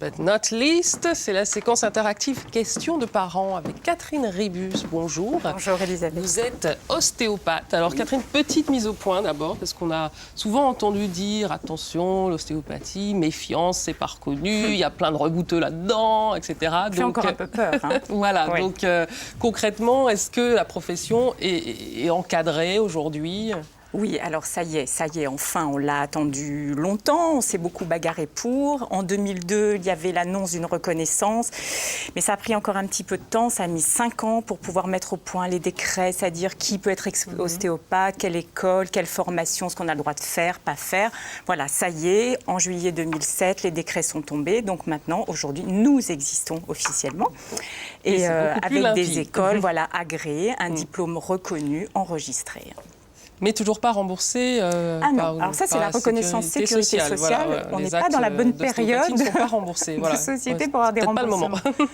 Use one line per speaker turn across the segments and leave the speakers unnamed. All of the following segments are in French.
But not least, c'est la séquence interactive questions de parents avec Catherine Ribus. Bonjour.
Bonjour Elisabeth.
Vous êtes ostéopathe. Alors Catherine, petite mise au point d'abord, parce qu'on a souvent entendu dire attention, l'ostéopathie, méfiance, c'est pas reconnu, il y a plein de rebouteux là-dedans, etc.
Ça fait encore un peu peur. Hein.
Voilà,
Oui.
donc concrètement, est-ce que la profession est encadrée aujourd'hui ?
Oui, alors ça y est, enfin, on l'a attendu longtemps, on s'est beaucoup bagarré pour. En 2002, il y avait l'annonce d'une reconnaissance, mais ça a pris encore un petit peu de temps, ça a mis 5 ans pour pouvoir mettre au point les décrets, c'est-à-dire qui peut être ostéopathe, quelle école, quelle formation, ce qu'on a le droit de faire, pas faire. Voilà, ça y est, en juillet 2007, les décrets sont tombés, donc maintenant, aujourd'hui, nous existons officiellement. Et avec des écoles agréées, un diplôme reconnu, enregistré.
Mais toujours pas remboursé.
Alors ça, c'est la reconnaissance sécurité sociale.
Voilà,
on n'est pas dans la bonne période
ne sont pas remboursés. Voilà.
de société pour avoir des remboursements.
Pas le moment.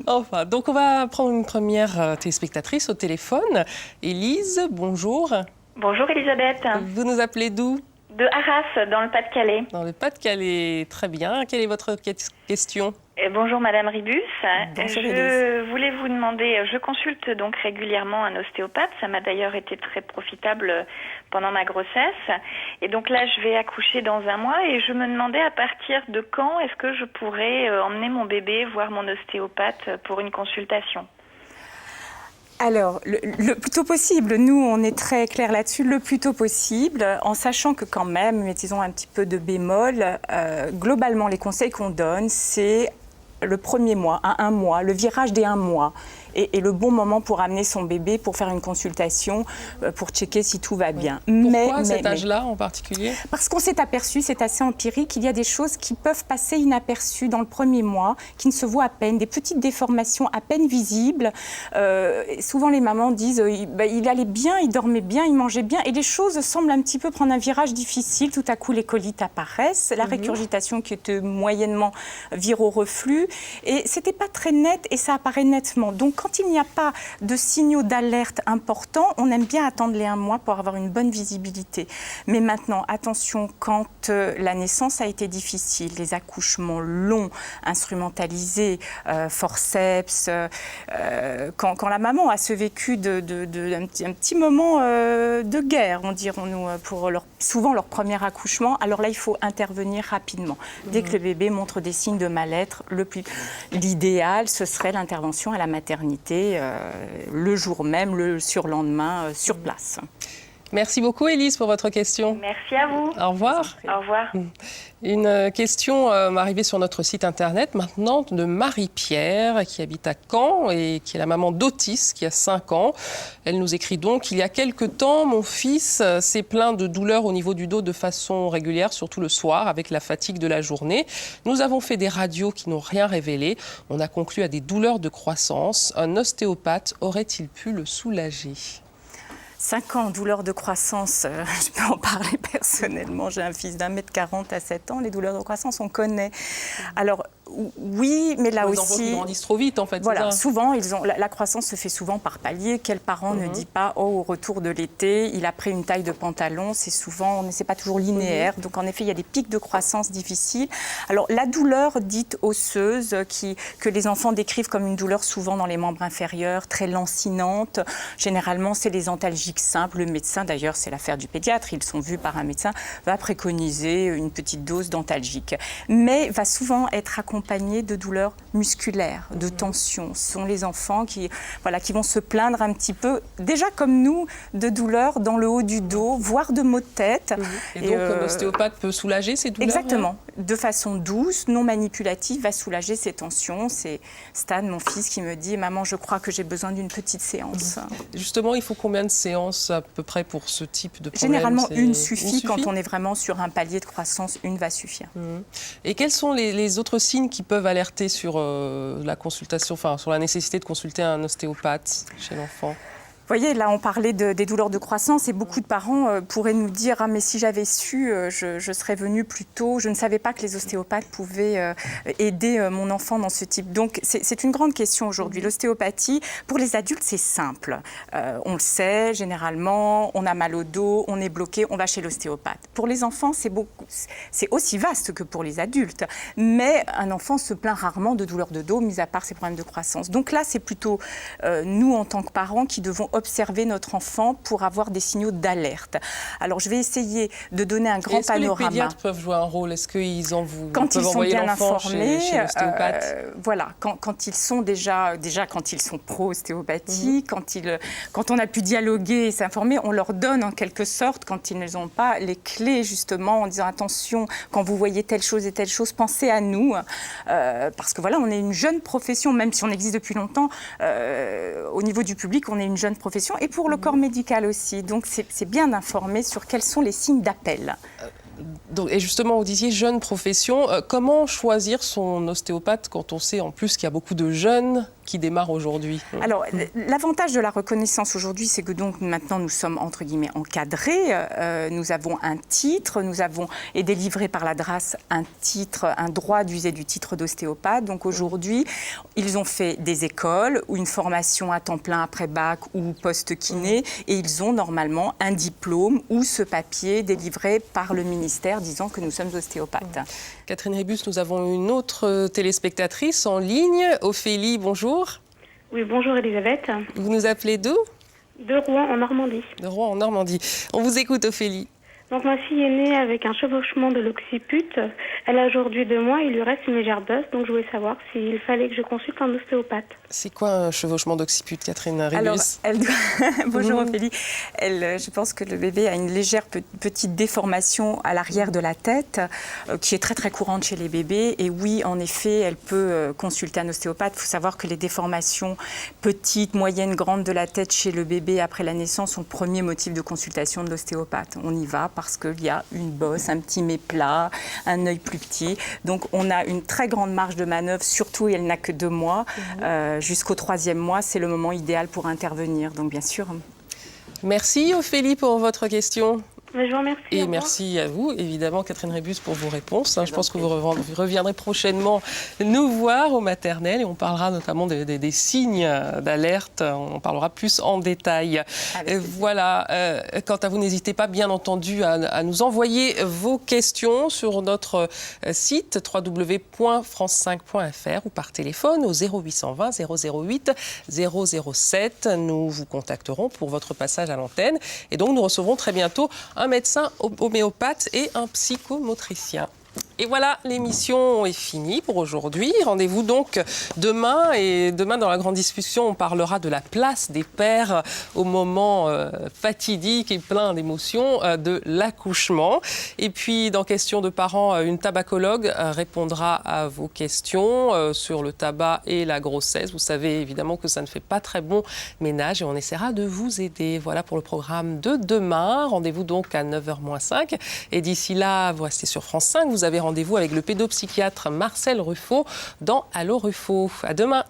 Enfin, donc on va prendre une première téléspectatrice au téléphone. Élise, bonjour.
Bonjour Elisabeth.
Vous nous appelez d'où ?
De Arras, dans le Pas-de-Calais.
Dans le Pas-de-Calais, très bien. Quelle est votre question ?
Bonjour Madame Ribus.
Bonjour,
je voulais vous demander, je consulte donc régulièrement un ostéopathe. Ça m'a d'ailleurs été très profitable pendant ma grossesse. Et donc là, je vais accoucher dans 1 mois et je me demandais à partir de quand est-ce que je pourrais emmener mon bébé voir mon ostéopathe pour une consultation.
Alors, le plus tôt possible. Nous, on est très clair là-dessus, le plus tôt possible, en sachant que quand même, mettons un petit peu de bémol, globalement, les conseils qu'on donne, c'est le premier mois, à 1 mois, le virage des 1 mois. Et le bon moment pour amener son bébé pour faire une consultation, pour checker si tout va bien.
Pourquoi cet âge-là en particulier ?
Parce qu'on s'est aperçu, c'est assez empirique, il y a des choses qui peuvent passer inaperçues dans le premier mois, qui ne se voient à peine, des petites déformations à peine visibles. Souvent les mamans disent il allait bien, il dormait bien, il mangeait bien, et les choses semblent un petit peu prendre un virage difficile. Tout à coup, les colites apparaissent, la régurgitation qui était moyennement viro-reflux, et c'était pas très net, et ça apparaît nettement. Donc quand il n'y a pas de signaux d'alerte importants, on aime bien attendre les 1 mois pour avoir une bonne visibilité. Mais maintenant, attention, quand la naissance a été difficile, les accouchements longs, instrumentalisés, forceps, quand la maman a ce vécu un petit moment de guerre, dirons-nous, pour souvent leur premier accouchement, alors là, il faut intervenir rapidement. Dès que le bébé montre des signes de mal-être, l'idéal, ce serait l'intervention à la maternité, le jour même, le surlendemain, sur place.
Merci beaucoup, Élise, pour votre question.
Merci à vous.
Au revoir.
Au revoir.
Une question m'est arrivée sur notre site internet maintenant de Marie-Pierre qui habite à Caen et qui est la maman d'Otis qui a 5 ans. Elle nous écrit donc: il y a quelque temps, mon fils s'est plaint de douleurs au niveau du dos de façon régulière, surtout le soir avec la fatigue de la journée. Nous avons fait des radios qui n'ont rien révélé. On a conclu à des douleurs de croissance. Un ostéopathe aurait-il pu le soulager ?
5 ans, douleurs de croissance, je peux en parler personnellement. J'ai un fils d'1m40 à 7 ans. Les douleurs de croissance, on connaît. Alors, oui, mais là
les
aussi...
enfants qui grandissent trop vite, en fait.
Voilà, souvent, la croissance se fait souvent par palier. Quel parent ne dit pas, au retour de l'été, il a pris une taille de pantalon. C'est souvent, c'est pas toujours linéaire. Donc, en effet, il y a des pics de croissance difficiles. Alors, la douleur dite osseuse, que les enfants décrivent comme une douleur souvent dans les membres inférieurs, très lancinante. Généralement, c'est les antalgiques simples. Le médecin, d'ailleurs, c'est l'affaire du pédiatre. Ils sont vus par un médecin, va préconiser une petite dose d'antalgique. Mais va souvent être accompagné de douleurs musculaires, de tensions. Ce sont les enfants qui vont se plaindre un petit peu, déjà comme nous, de douleurs dans le haut du dos, voire de maux de tête.
Et donc, l'ostéopathe peut soulager ces douleurs ?
Exactement. De façon douce, non manipulative, va soulager ces tensions. C'est Stan, mon fils, qui me dit « Maman, je crois que j'ai besoin d'une petite séance. »
Justement, il faut combien de séances à peu près pour ce type de problème ?
Généralement, une suffit. Quand on est vraiment sur un palier de croissance, une va suffire.
Et quels sont les autres signes qui peuvent alerter sur la consultation, sur la nécessité de consulter un ostéopathe chez l'enfant ?
voyez, là, on parlait des douleurs de croissance et beaucoup de parents pourraient nous dire « Ah, mais si j'avais su, je serais venue plus tôt. Je ne savais pas que les ostéopathes pouvaient aider mon enfant dans ce type. » Donc, c'est une grande question aujourd'hui. L'ostéopathie, pour les adultes, c'est simple. On le sait, généralement, on a mal au dos, on est bloqué, on va chez l'ostéopathe. Pour les enfants, c'est aussi vaste que pour les adultes. Mais un enfant se plaint rarement de douleurs de dos, mis à part ses problèmes de croissance. Donc là, c'est plutôt nous, en tant que parents, qui devons observer notre enfant pour avoir des signaux d'alerte. Alors, je vais essayer de donner un grand panorama.
Est-ce que les pédiatres peuvent jouer un rôle? Est-ce qu'ils
quand ils sont bien informés,
chez l'ostéopathe?
Voilà, quand ils sont déjà quand ils sont pro-ostéopathie, quand on a pu dialoguer et s'informer, on leur donne en quelque sorte, quand ils n'ont pas les clés justement, en disant attention, quand vous voyez telle chose et telle chose, pensez à nous, parce que voilà, on est une jeune profession, même si on existe depuis longtemps. Au niveau du public, on est une jeune profession, et pour le corps médical aussi. Donc, c'est bien d'informer sur quels sont les signes d'appel.
Et justement, vous disiez jeune profession. Comment choisir son ostéopathe quand on sait en plus qu'il y a beaucoup de jeunes qui démarrent aujourd'hui?
Alors, l'avantage de la reconnaissance aujourd'hui, c'est que donc maintenant nous sommes entre guillemets encadrés. Nous avons un titre, est délivré par la DRAS un titre, un droit d'user du titre d'ostéopathe. Donc aujourd'hui, ils ont fait des écoles ou une formation à temps plein après bac ou post-kiné, et ils ont normalement un diplôme ou ce papier délivré par le ministère disant que nous sommes ostéopathes.
Catherine Rébus, nous avons une autre téléspectatrice en ligne. Ophélie, bonjour.
Oui, bonjour Elisabeth.
Vous nous appelez d'où?
De Rouen, en Normandie.
De Rouen, en Normandie. On vous écoute, Ophélie.
Donc ma fille est née avec un chevauchement de l'occiput. Elle a aujourd'hui 2 mois, il lui reste une légère bosse, donc je voulais savoir s'il fallait que je consulte un ostéopathe.
C'est quoi un chevauchement d'occiput, Catherine Rébus?
Alors, bonjour Ophélie. Je pense que le bébé a une légère petite déformation à l'arrière de la tête, qui est très très courante chez les bébés. Et oui, en effet, elle peut consulter un ostéopathe. Il faut savoir que les déformations petites, moyennes, grandes de la tête chez le bébé après la naissance sont le premier motif de consultation de l'ostéopathe. On y va parce qu'il y a une bosse, un petit méplat, un œil plus petit. Donc on a une très grande marge de manœuvre, surtout elle n'a que 2 mois. Jusqu'au 3e mois, c'est le moment idéal pour intervenir. Donc bien sûr.
Merci Ophélie pour votre question.
Je vous remercie.
Et merci à vous, évidemment, Catherine Rébus, pour vos réponses. Je pense que vous reviendrez prochainement nous voir au maternel et on parlera notamment des signes d'alerte. On parlera plus en détail. Voilà. Quant à vous, n'hésitez pas, bien entendu, à nous envoyer vos questions sur notre site www.france5.fr ou par téléphone au 0820 008 007. Nous vous contacterons pour votre passage à l'antenne. Et donc, nous recevrons très bientôt un médecin homéopathe et un psychomotricien. Et voilà, l'émission est finie pour aujourd'hui. Rendez-vous donc demain. Et demain, dans la grande discussion, on parlera de la place des pères au moment fatidique et plein d'émotions de l'accouchement. Et puis, dans Questions de parents, une tabacologue répondra à vos questions sur le tabac et la grossesse. Vous savez évidemment que ça ne fait pas très bon ménage et on essaiera de vous aider. Voilà pour le programme de demain. Rendez-vous donc à 9h-5. Et d'ici là, vous restez sur France 5. Vous avez rendez-vous avec le pédopsychiatre Marcel Ruffo dans Allô Ruffo. À demain.